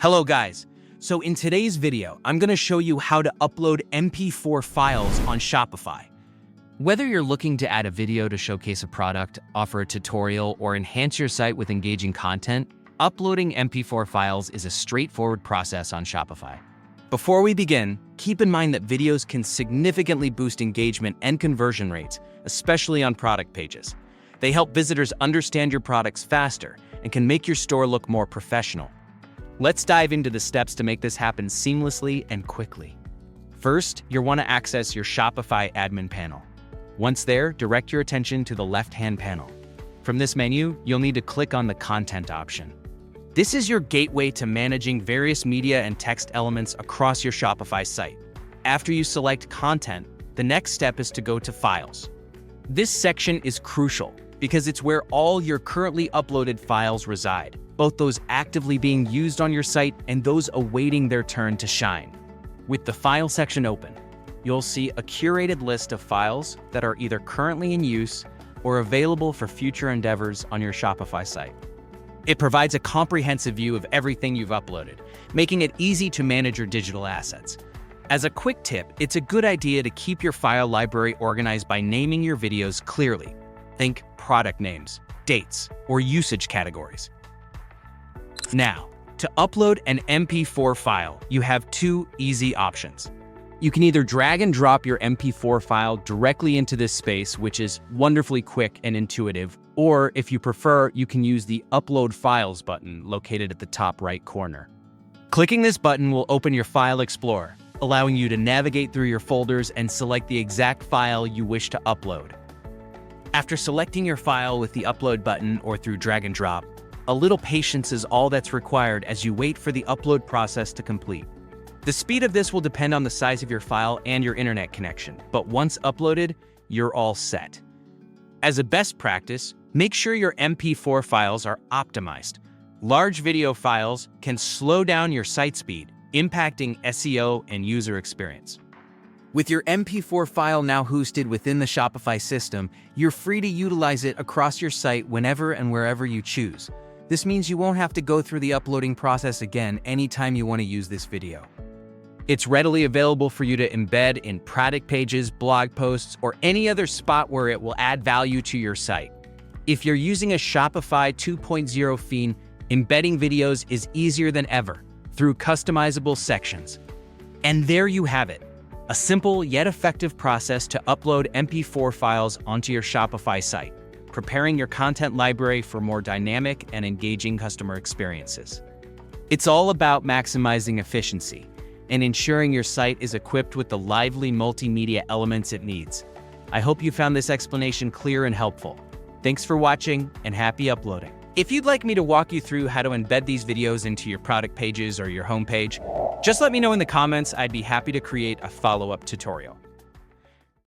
Hello guys. So in today's video, I'm going to show you how to upload MP4 files on Shopify. Whether you're looking to add a video to showcase a product, offer a tutorial, or enhance your site with engaging content, uploading MP4 files is a straightforward process on Shopify. Before we begin, keep in mind that videos can significantly boost engagement and conversion rates, especially on product pages. They help visitors understand your products faster and can make your store look more professional. Let's dive into the steps to make this happen seamlessly and quickly. First, you'll want to access your Shopify admin panel. Once there, direct your attention to the left-hand panel. From this menu, you'll need to click on the Content option. This is your gateway to managing various media and text elements across your Shopify site. After you select Content, the next step is to go to Files. This section is crucial because it's where all your currently uploaded files reside, both those actively being used on your site and those awaiting their turn to shine. With the File section open, you'll see a curated list of files that are either currently in use or available for future endeavors on your Shopify site. It provides a comprehensive view of everything you've uploaded, making it easy to manage your digital assets. As a quick tip, it's a good idea to keep your file library organized by naming your videos clearly. Think product names, dates, or usage categories. Now, to upload an MP4 file, you have two easy options. You can either drag and drop your MP4 file directly into this space, which is wonderfully quick and intuitive, or if you prefer, you can use the Upload Files button located at the top right corner. Clicking this button will open your File Explorer, allowing you to navigate through your folders and select the exact file you wish to upload. After selecting your file with the Upload button or through drag and drop, a little patience is all that's required as you wait for the upload process to complete. The speed of this will depend on the size of your file and your internet connection, but once uploaded, you're all set. As a best practice, make sure your MP4 files are optimized. Large video files can slow down your site speed, impacting SEO and user experience. With your MP4 file now hosted within the Shopify system, you're free to utilize it across your site whenever and wherever you choose. This means you won't have to go through the uploading process again anytime you want to use this video. It's readily available for you to embed in product pages, blog posts, or any other spot where it will add value to your site. If you're using a Shopify 2.0 theme, embedding videos is easier than ever through customizable sections. And there you have it. A simple yet effective process to upload MP4 files onto your Shopify site, preparing your content library for more dynamic and engaging customer experiences. It's all about maximizing efficiency and ensuring your site is equipped with the lively multimedia elements it needs. I hope you found this explanation clear and helpful. Thanks for watching and happy uploading. If you'd like me to walk you through how to embed these videos into your product pages or your homepage, just let me know in the comments. I'd be happy to create a follow-up tutorial.